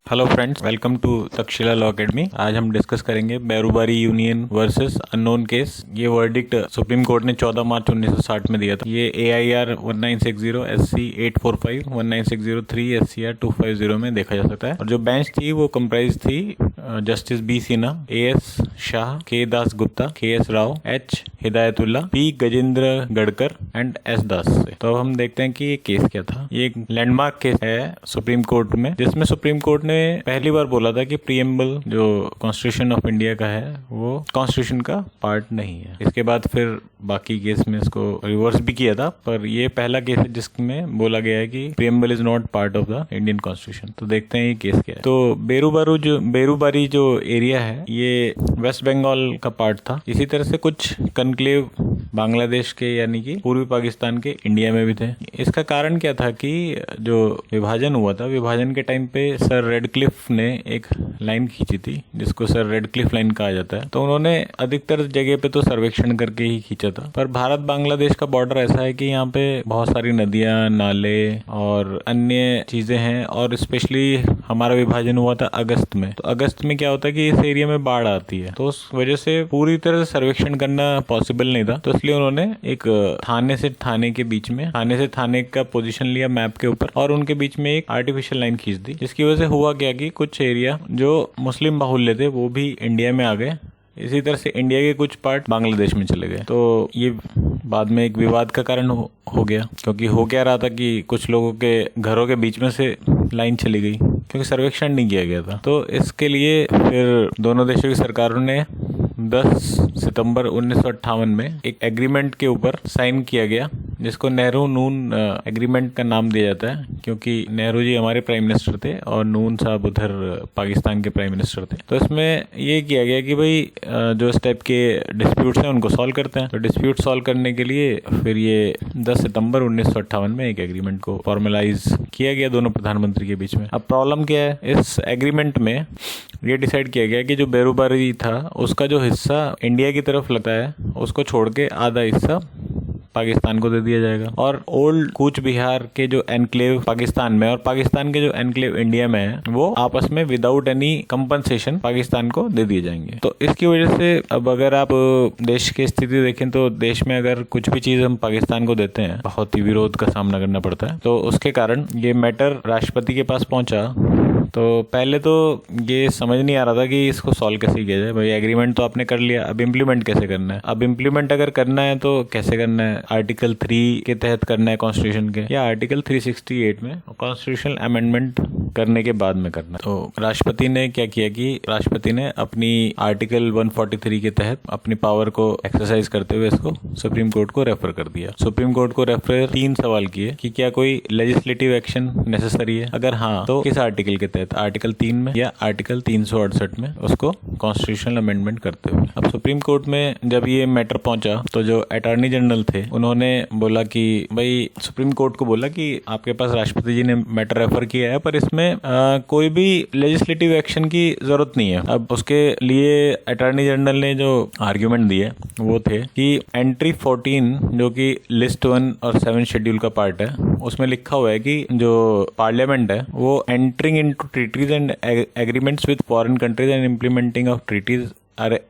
Hello friends, welcome to Takshashila law academy. आज हम discuss करेंगे Berubari union versus unknown case. ये वर्डिक्ट सुप्रीम कोर्ट ने 14 मार्च 1960 में दिया था। ये AIR 1960 SC 845 1960 3 SCR 250 में देखा जा सकता है। और जो बेंच थी वो कंप्राइज थी justice B Sinha, AS Shah, K Das Gupta, KS Rao, H Hidayatullah, P Gajendra Gadkar and S दास से। तो अब हम देखते हैं कि ये केस क्या था। ये एक लैंडमार्क केस है सुप्रीम कोर्ट में, जिसमें सुप्रीम कोर्ट ने पहली बार बोला था कि प्रीएम्बल जो कॉन्स्टिट्यूशन ऑफ इंडिया का है वो कॉन्स्टिट्यूशन का पार्ट नहीं है। इसके बाद फिर बाकी केस में इसको रिवर्स भी किया था, पर ये पहला केस है जिसमें बोला गया है कि preamble is not part of the Indian constitution. तो देखते हैं ये केस क्या है। तो बेरुबारी जो एरिया है ये वेस्ट बंगाल का पार्ट था। इसी तरह से कुछ कनक्लेव बांग्लादेश के यानी कि पूर्वी पाकिस्तान के इंडिया में भी थे। इसका कारण क्या था कि जो विभाजन हुआ था, विभाजन के टाइम पे सर रेडक्लिफ ने एक लाइन खींची थी जिसको सर रेडक्लिफ लाइन कहा जाता है। तो उन्होंने अधिकतर जगह पे तो सर्वेक्षण करके ही खींचा था, पर भारत बांग्लादेश का बॉर्डर ऐसा है कि यहाँ पे बहुत सारी नदियां, नाले और अन्य चीजें हैं। और स्पेशली हमारा विभाजन हुआ था अगस्त में। तो अगस्त में क्या होता है कि इस एरिया में बाढ़ आती है, तो उस वजह से पूरी तरह से सर्वेक्षण करना पॉसिबल नहीं था। तो इसलिए उन्होंने एक थाने से थाने के बीच में, थाने से थाने का पोजीशन लिया मैप के ऊपर और उनके बीच में एक आर्टिफिशियल लाइन खींच दी, जिसकी वजह से हुआ क्या कि कुछ एरिया जो मुस्लिम बाहुल्य थे वो भी इंडिया में आ गए। इसी तरह से इंडिया के कुछ पार्ट बांग्लादेश में चले गए। तो ये बाद में एक विवाद का कारण हो गया, क्योंकि हो क्या रहा था कि कुछ लोगों के घरों के बीच में से लाइन चली गई क्योंकि सर्वेक्षण नहीं किया गया था। तो इसके लिए फिर दोनों देशों की सरकारों ने 10 सितंबर 1958 में एक एग्रीमेंट के ऊपर साइन किया गया, जिसको नेहरू नून एग्रीमेंट का नाम दिया जाता है, क्योंकि नेहरू जी हमारे प्राइम मिनिस्टर थे और नून साहब उधर पाकिस्तान के प्राइम मिनिस्टर थे। तो इसमें ये किया गया कि भाई जो इस टाइप के डिस्प्यूट्स हैं उनको सॉल्व करते हैं। तो डिस्प्यूट सॉल्व करने के लिए फिर ये 10 सितंबर 1958 में एक एग्रीमेंट को फॉर्मलाइज किया गया दोनों प्रधानमंत्री के बीच में। अब प्रॉब्लम क्या है, इस एग्रीमेंट में ये डिसाइड किया गया कि जो बेरुबारी था उसका जो हिस्सा इंडिया की तरफ लगता है उसको छोड़ के आधा हिस्सा पाकिस्तान को दे दिया जाएगा। और ओल्ड कूच बिहार के जो एनक्लेव पाकिस्तान में और पाकिस्तान के जो एनक्लेव इंडिया में है वो आपस में विदाउट एनी कंपनसेशन पाकिस्तान को दे दिए जाएंगे। तो इसकी वजह से अब अगर आप देश की स्थिति देखें तो देश में अगर कुछ भी चीज हम पाकिस्तान को देते हैं बहुत ही विरोध का सामना करना पड़ता है। तो उसके कारण ये मैटर राष्ट्रपति के पास पहुंचा। तो पहले तो ये समझ नहीं आ रहा था कि इसको सॉल्व कैसे किया जाए। भाई एग्रीमेंट तो आपने कर लिया, अब इम्प्लीमेंट कैसे करना है। अब इम्प्लीमेंट अगर करना है तो कैसे करना है, आर्टिकल 3 के तहत करना है कॉन्स्टिट्यूशन के, या आर्टिकल 368 में कॉन्स्टिट्यूशनल अमेंडमेंट करने के बाद में करना है। तो राष्ट्रपति ने क्या किया कि राष्ट्रपति ने अपनी आर्टिकल 143 के तहत अपनी पावर को एक्सरसाइज करते हुए इसको सुप्रीम कोर्ट को रेफर कर दिया। सुप्रीम कोर्ट को रेफर 3 सवाल किए कि क्या कोई लेजिस्लेटिव एक्शन नेसेसरी है, अगर हाँ तो किस आर्टिकल के तहत, आर्टिकल 3 में या आर्टिकल 368 में, उसको कॉन्स्टिट्यूशनल अमेंडमेंट करते हुए। अब सुप्रीम कोर्ट में जब ये मैटर पहुंचा तो जो अटॉर्नी जनरल थे उन्होंने बोला कि भाई, सुप्रीम कोर्ट को बोला कि आपके पास राष्ट्रपति जी ने मैटर रेफर किया है पर इसमें कोई भी लेजिस्लेटिव एक्शन की जरूरत नहीं है। अब उसके लिए अटॉर्नी जनरल ने जो आर्ग्यूमेंट दिए वो थे कि एंट्री 14 जो कि लिस्ट 1 और 7 शेड्यूल का पार्ट है, उसमें लिखा हुआ है कि जो पार्लियामेंट है वो entering into treaties and agreements with foreign countries and implementing of treaties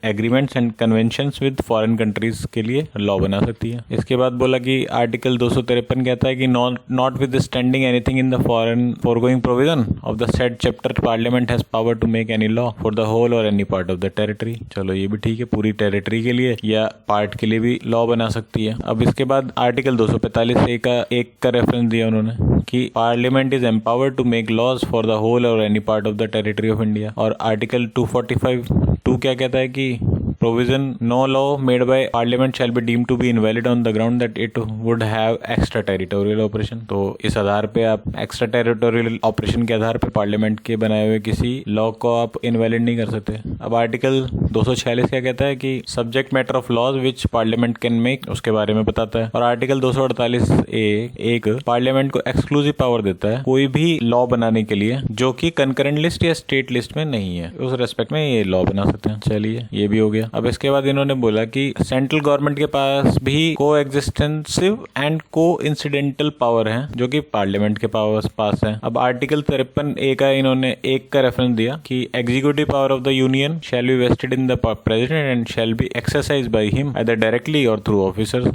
agreements and conventions with foreign countries के लिए लॉ बना सकती है। इसके बाद बोला कि आर्टिकल 253 कहता है कि notwithstanding anything in the foreign foregoing provision of the said chapter parliament has power to make any law for the whole or any part of the territory. चलो ये भी ठीक है, पूरी टेरिटरी के लिए या पार्ट के लिए भी लॉ बना सकती है। अब इसके बाद आर्टिकल 245 एक का रेफरेंस दिया उन्होंने कि parliament is empowered to make laws for the whole or any part of the territory of India. और आर्टिकल 245(2) क्या कहता है कि provision no law made by parliament shall be deemed to be invalid on the ground that it would have extra territorial operation। तो इस आधार पे आप extra territorial operation के आधार पे पार्लियामेंट के बनाए हुए किसी लॉ को आप इनवैलिड नहीं कर सकते। अब आर्टिकल 246 क्या कहता है कि subject matter of laws which parliament can make, उसके बारे में बताता है। और आर्टिकल 248(a) पार्लियामेंट को एक्सक्लूसिव पावर देता है कोई भी लॉ बनाने के लिए जो कि कंकरेंट लिस्ट या स्टेट लिस्ट में नहीं है, उस रेस्पेक्ट में ये लॉ बना सकते हैं। चलिए ये भी हो गया। दिया। अब इसके बाद इन्होंने बोला कि सेंट्रल गवर्नमेंट के पास भी को एग्जिस्टेंसिव एंड को इंसिडेंटल पावर है जो कि पार्लियामेंट के पास है। अब आर्टिकल 53A का इन्होंने एक का रेफरेंस दिया कि executive power of the union shall be vested in the president and shall be exercised by him either directly or through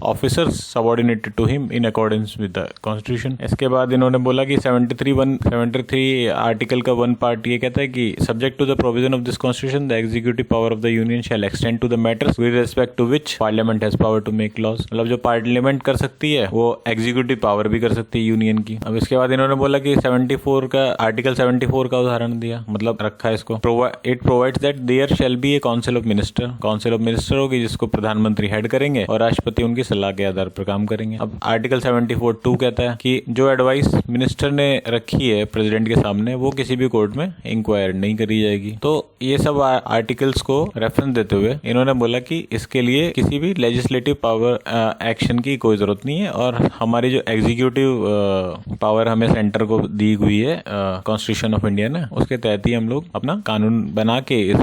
officers subordinated to him in accordance with the constitution. इसके बाद इन्होंने बोला कि 73 article का 1 part ये कहता है कि subject to the provision of this constitution the executive power of the union shall extend to the matters with respect to which parliament has power to make laws. मतलब जो पार्लियामेंट कर सकती है वो एग्जीक्यूटिव पावर भी कर सकती है यूनियन की। अब इसके बाद इन्होंने बोला कि 74 का आर्टिकल 74 का उदाहरण दिया, मतलब रखा है इसको। It provides that there shall be a council of minister होगी जिसको प्रधानमंत्री हेड करेंगे और राष्ट्रपति उनकी सलाह के आधार पर काम करेंगे। अब आर्टिकल 74(2) कहता है कि जो एडवाइस मिनिस्टर ने रखी है प्रेसिडेंट के सामने वो किसी भी कोर्ट में इंक्वायर नहीं करी जाएगी। तो ये सब आर्टिकल्स को रेफरेंस देते हुए इन्होंने बोला कि इसके लिए किसी भी लेजिस्लेटिव पावर एक्शन की कोई जरूरत नहीं है और हमारी जो एग्जीक्यूटिव पावर हमें सेंटर को दी हुई है कॉन्स्टिट्यूशन ऑफ इंडिया ने, उसके तहत ही हम लोग अपना कानून बना के इस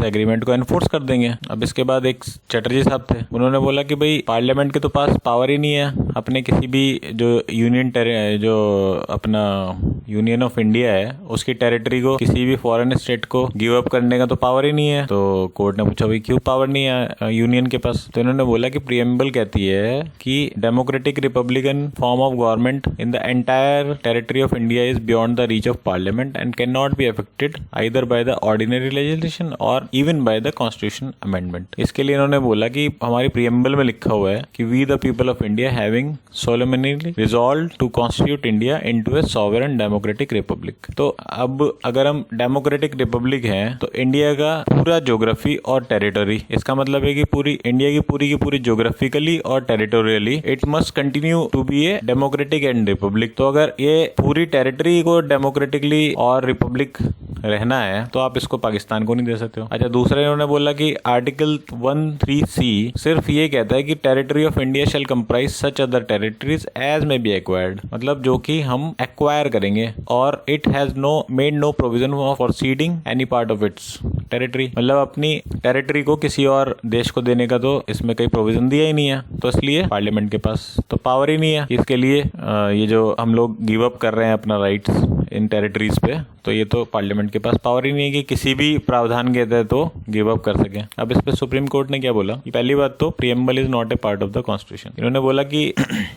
एग्रीमेंट को एनफोर्स कर देंगे। अब इसके बाद एक चटर्जी साहब थे, उन्होंने बोला कि भाई पार्लियामेंट के तो पास पावर ही नहीं है अपने किसी भी जो अपना यूनियन ऑफ इंडिया है उसकी टेरिटरी को किसी भी फॉरेन स्टेट को गिव अप करने का तो पावर ही नहीं है। तो कोर्ट ने पूछा भाई क्यों पावर नहीं है यूनियन के पास, तो इन्होंने बोला कि प्रीएम्बल कहती है कि democratic republican form of government in the entire territory of India is beyond the reach of parliament and can not be affected either by the ordinary legislation or even by the constitution amendment. इसके लिए इन्होंने बोला कि हमारी preamble में लिखा हुआ है कि we the people of India having solemnly resolve to constitute India into a sovereign democratic republic. तो अब अगर हम डेमोक्रेटिक रिपब्लिक हैं तो इंडिया का पूरा ज्योग्राफी और टेरिटरी, इसका मतलब है कि पूरी इंडिया की पूरी ज्योग्राफिकली और territorially it must continue to be a democratic and republic. तो अगर ये पूरी टेरिटरी को डेमोक्रेटिकली और रिपब्लिक रहना है तो आप इसको पाकिस्तान को नहीं दे सकते हो। अच्छा, दूसरा इन्होंने बोला कि आर्टिकल 13C सिर्फ ये कहता है कि territory of India shall comprise such other territories as may be acquired, मतलब जो कि हम एक्वायर करेंगे, और it has made no provision for ceding any part of its territory, मतलब अपनी टेरिटरी को किसी और देश को देने का तो इसमें कोई प्रोविजन दिया ही नहीं है। तो इसलिए पार्लियामेंट के पास तो पावर ही नहीं है इसके लिए ये जो हम लोग गिव अप कर रहे हैं अपना राइट्स इन टेरिटरीज पे, तो ये तो पार्लियामेंट के पास पावर ही नहीं है कि किसी भी प्रावधान के तहत तो गिव अप कर सके। अब इस पे सुप्रीम कोर्ट ने क्या बोला कि पहली बात तो preamble is not a part of the constitution. इन्होंने बोला कि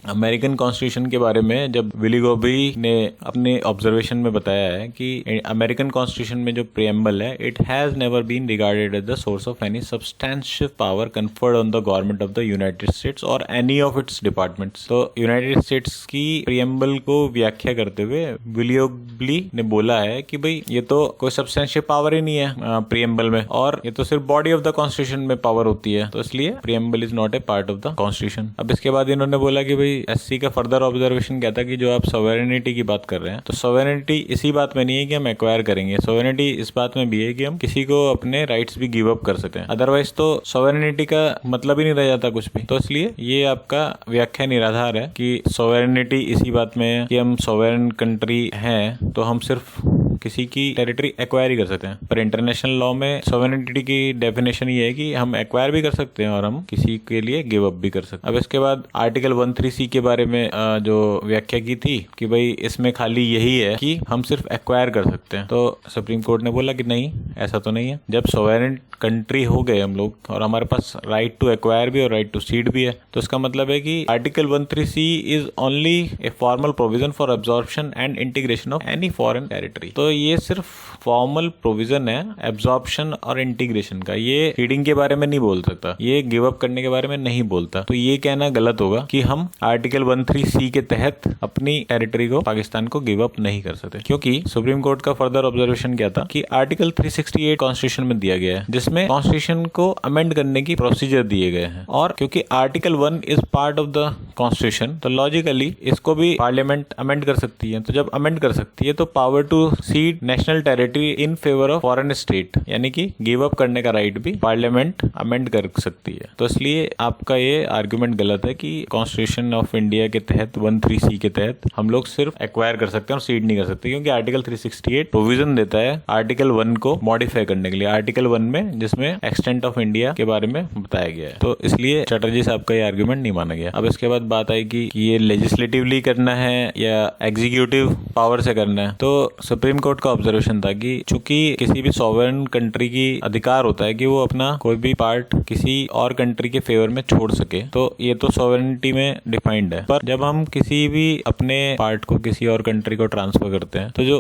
अमेरिकन कॉन्स्टिट्यूशन के बारे में जब विली गॉबी ने अपने ऑब्जर्वेशन में बताया है कि अमेरिकन कॉन्स्टिट्यूशन में जो प्रीएम्बल है it has never been regarded as the source of any substantial power conferred on the government of the United States or any of its departments. तो यूनाइटेड स्टेट्स की preamble को व्याख्या करते हुए Willie गॉबी ने बोला है कि भाई ये तो कोई सब्सटेंशियल पावर ही नहीं है प्रीएम्बल में, और ये तो सिर्फ बॉडी ऑफ द कॉन्स्टिट्यूशन में पावर होती है, तो इसलिए preamble is not a part of the constitution. अब इसके बाद इन्होंने बोला कि भाई एससी का फर्दर ऑब्जर्वेशन कहता है कि जो आप सॉवरेनिटी की बात कर रहे हैं तो सॉवरेनिटी इसी बात में नहीं है कि हम एक्वायर करेंगे, सॉवरेनिटी इस बात में भी है कि हम किसी को अपने राइट्स भी गिव अप कर सकें, अदरवाइज तो सॉवरेनिटी का मतलब ही नहीं रह जाता कुछ भी। तो इसलिए ये आपका व्याख्या निराधार है कि सॉवरेनिटी इसी बात में है कि हम सॉवरेन कंट्री हैं तो हम सिर्फ किसी की टेरिटरी एक्वायर ही कर सकते हैं, पर इंटरनेशनल लॉ में सॉवरेनिटी की डेफिनेशन ये है कि हम एक्वायर भी कर सकते हैं और हम किसी के लिए गिव अप भी कर सकते हैं। अब इसके बाद आर्टिकल 13C के बारे में जो व्याख्या की थी कि भाई इसमें खाली यही है कि हम सिर्फ एक्वायर कर सकते हैं, तो सुप्रीम कोर्ट ने बोला कि नहीं, ऐसा तो नहीं है। जब सॉवरेन कंट्री हो गए हम लोग और हमारे पास राइट टू एक्वायर भी और राइट टू सीड भी है, तो इसका मतलब है कि article 13C is only a formal provision for absorption and integration of any foreign territory. तो ये सिर्फ फॉर्मल प्रोविजन है एब्जॉर्प्शन और इंटीग्रेशन का, ये सीडिंग के बारे में नहीं बोल सकता, ये गिव अप करने के बारे में नहीं बोलता। तो ये कहना गलत होगा कि हम आर्टिकल 13C के तहत अपनी टेरिटरी को पाकिस्तान को गिव अप नहीं कर सकते, क्योंकि सुप्रीम कोर्ट का फर्दर ऑब्जर्वेशन क्या था कि आर्टिकल 368 कॉन्स्टिट्यूशन में दिया गया है जिसमें कॉन्स्टिट्यूशन को अमेंड करने की प्रोसीजर दिए गए हैं, और क्योंकि article 1 is part of the constitution तो लॉजिकली इसको भी पार्लियामेंट अमेंड कर सकती है। तो जब अमेंड कर सकती है तो power to cede national territory in favour of foreign state, यानी कि गिव अप करने का राइट भी पार्लियामेंट अमेंड कर सकती है। तो इसलिए आपका ये आर्ग्यूमेंट गलत है कि कॉन्स्टिट्यूशन ऑफ इंडिया के तहत 13C के तहत हम लोग सिर्फ एक्वायर कर सकते हैं और सीड नहीं कर सकते, क्योंकि आर्टिकल 368 प्रोविजन देता है आर्टिकल 1 को मॉडिफाई करने के लिए, आर्टिकल 1 में, जिसमें एक्सटेंट ऑफ इंडिया के बारे में बताया गया है। तो इसलिए चटर्जी साहब का ये आर्ग्यूमेंट नहीं माना गया। अब इसके बाद बात आई कि ये लेजिस्लेटिवली करना है या एग्जीक्यूटिव पावर से करना है। तो सुप्रीम कोर्ट का ऑब्जर्वेशन था कि चूंकि किसी भी सॉवरेन कंट्री की अधिकार होता है कि वो अपना कोई भी पार्ट किसी और कंट्री के फेवर में छोड़ सके, तो ये तो सॉवरेनिटी में डिफाइंड है। पर जब हम किसी भी अपने पार्ट को किसी और कंट्री को ट्रांसफर करते हैं, तो जो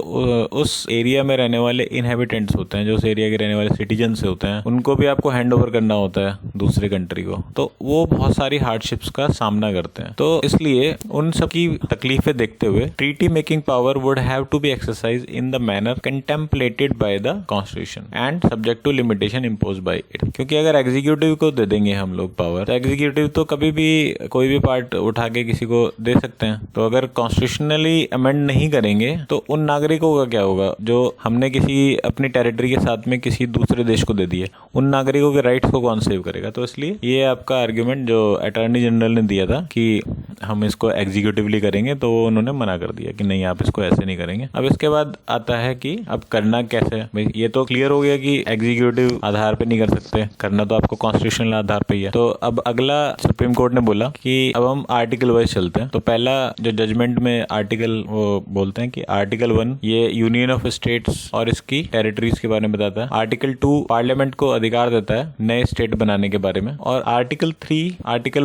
उस एरिया में रहने वाले इनहेबिटेंट्स होते हैं, जो उस एरिया के रहने वाले सिटीजन से होते हैं, उनको भी आपको हैंड ओवर करना होता है दूसरे कंट्री को, तो वो बहुत सारी हार्डशिप्स का सामना करते हैं। तो इसलिए उन सब की तकलीफें देखते हुए treaty making power would have to be exercise in the manner contemplated by the constitution and subject to limitation impose by it. क्योंकि अगर एग्जीक्यूटिव को दे देंगे हम लोग पावर, तो एग्जीक्यूटिव तो कभी भी कोई भी पार्ट उठा के किसी को दे सकते हैं। तो अगर कॉन्स्टिट्यूशनली अमेंड नहीं करेंगे तो उन नागरिकों का क्या होगा जो हमने किसी अपनी टेरिटरी के साथ में किसी दूसरे देश को दे दिए, उन नागरिकों के राइट्स को कौन सेव करेगा। तो इसलिए ये आपका आर्ग्यूमेंट जो अटॉर्नी जनरल ने दिया था कि हम इसको एग्जीक्यूटिवली करेंगे, तो उन्होंने मना कर दिया कि नहीं, आप इसको ऐसे नहीं करेंगे। अब इसके बाद आता है कि अब करना कैसे है। ये तो क्लियर हो गया कि एग्जीक्यूटिव आधार पे नहीं कर सकते, करना तो आपको कॉन्स्टिट्यूशनल आधार पे ही है। तो अब अगला सुप्रीम कोर्ट ने बोला कि अब हम आर्टिकल वाइज चलते हैं। तो पहला जो जजमेंट में आर्टिकल वो बोलते हैं कि आर्टिकल 1 ये यूनियन ऑफ स्टेट्स और इसकी टेरिटरीज के बारे में बताता है। आर्टिकल 2 पार्लियामेंट को अधिकार देता है नए स्टेट बनाने के बारे में। और आर्टिकल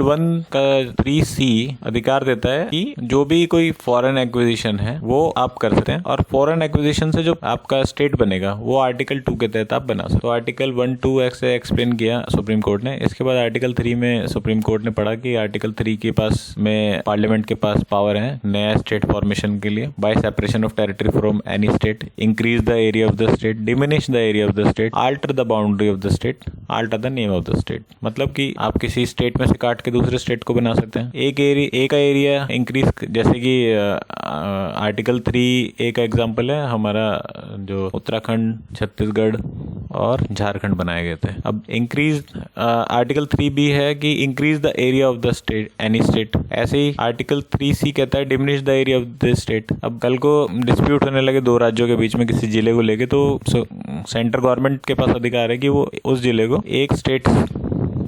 1 का 3C अधिकार देता है कि जो भी कोई फॉरेन एक्विजिशन है वो आप कर सकते हैं, और फॉरेन एक्विजिशन से जो आपका स्टेट बनेगा वो आर्टिकल 2 के तहत आप बना सकते। तो आर्टिकल 1, 2 ऐसे एक्सप्लेन किया सुप्रीम कोर्ट ने। इसके बाद आर्टिकल 3 में सुप्रीम कोर्ट ने पढ़ा कि आर्टिकल 3 के पास में पार्लियामेंट के पास पावर है नया स्टेट फॉर्मेशन के लिए, bye separation of territory from any state, increase the area of the state, diminish the area of the state, alter the boundary of the state, alter the name of the state. मतलब कि आप किसी state में से काट के दूसरे state को बना सकते हैं। एक का एरिया इंक्रीज, जैसे कि आर्टिकल 3 एक एग्जांपल है हमारा, जो उत्तराखंड, छत्तीसगढ़ और झारखंड बनाए गए थे। अब इंक्रीज आर्टिकल 3 भी है कि increase the area of the state, any state. ऐसे ही आर्टिकल 3C कहता है diminish the area of the state. अब कल को डिस्प्यूट होने लगे दो राज्यों के बीच में किसी जिले को लेके, तो सेंट्रल गवर्नमेंट के पास अधिकार है कि वो उस जिले को एक स्टेट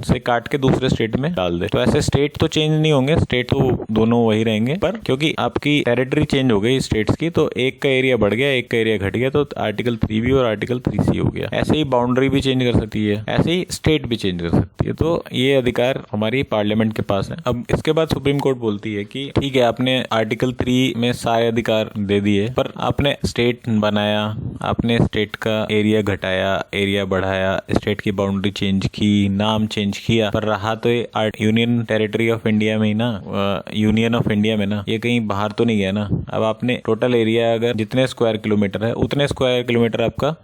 से काट के दूसरे स्टेट में डाल दे। तो ऐसे स्टेट तो चेंज नहीं होंगे, स्टेट तो दोनों वही रहेंगे, पर क्योंकि आपकी टेरिटरी चेंज हो गई स्टेट्स की, तो एक का एरिया बढ़ गया, एक का एरिया घट गया, तो आर्टिकल 3B और आर्टिकल 3C हो गया। ऐसे ही बाउंड्री भी चेंज कर सकती है, ऐसे ही स्टेट भी चेंज कर सकती है। तो ये अधिकार हमारी पार्लियामेंट के पास है। अब इसके बाद सुप्रीम कोर्ट बोलती है कि ठीक है, आपने आर्टिकल 3 में सारे अधिकार दे दिए, पर आपने स्टेट बनाया, आपने स्टेट का एरिया घटाया, एरिया बढ़ाया, स्टेट की बाउंड्री चेंज की, नाम चेंज किया, पर रहा तो ये यूनियन टेरिटरी ऑफ इंडिया में ही ना, यूनियन ऑफ इंडिया में ना, ये कहीं बाहर तो नहीं गया ना। अब आपने टोटल एरिया अगर जितने स्क्वायर किलोमीटर है उतने स्क्वायर किलोमीटर आपका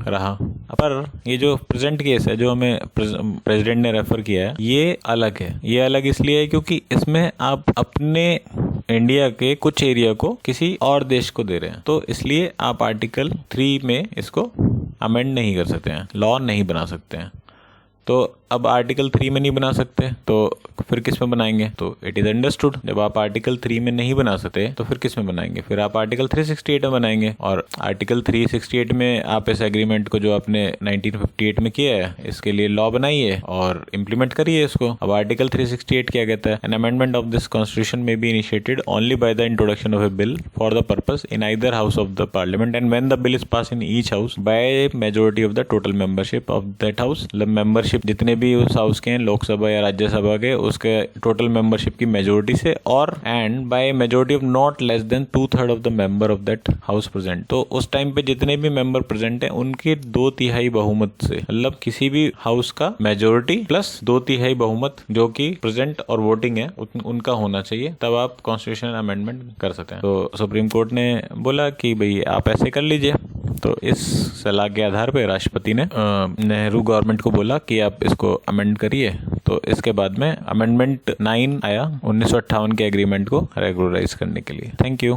रहा। पर ये जो प्रेजेंट केस है जो हमें प्रेसिडेंट ने रेफर किया है, ये अलग है। ये अलग इसलिए है क्योंकि इसमें आप अपने इंडिया के कुछ एरिया को किसी और देश को दे रहे हैं, तो इसलिए आप आर्टिकल 3 में इसको अमेंड नहीं कर सकते हैं, लॉ नहीं बना सकते हैं। तो अब आर्टिकल 3 में नहीं बना सकते तो फिर किस में बनाएंगे? तो इट इज अंडरस्टूड, जब आप आर्टिकल 3 में नहीं बना सकते तो फिर किस में बनाएंगे? फिर आप आर्टिकल 368 में बनाएंगे। और आर्टिकल 368 में आप इस एग्रीमेंट को जो आपने 1958 में किया है इसके लिए लॉ बनाइए और इम्प्लीमेंट करिए इसको। अब आर्टिकल 368 क्या कहता है? An amendment of this constitution may be initiated only by the introduction of a bill for the purpose in either house of the parliament and when the bill is pass in each house by majority of the total membership of that house. Membership जितने भी उस house के हैं, लोकसभा या राज्यसभा के, उसके total membership की majority से, और and bye majority of not less than 2/3 of the member of that house present. तो उस टाइम पे जितने भी मेंबर प्रेजेंट हैं उनके 2/3 बहुमत से, मतलब किसी भी हाउस का मेजोरिटी प्लस 2/3 बहुमत जो कि प्रेजेंट और वोटिंग है उनका होना चाहिए, तब आप कॉन्स्टिट्यूशनल अमेंडमेंट कर सकते हैं। तो सुप्रीम कोर्ट ने बोला कि भाई आप ऐसे कर लीजिए। तो इस सलाह के आधार पर राष्ट्रपति ने नेहरू गवर्नमेंट को बोला कि आप इसको अमेंड करिए। तो इसके बाद में अमेंडमेंट 9 आया 1958 के एग्रीमेंट को रेगुलराइज करने के लिए। Thank you.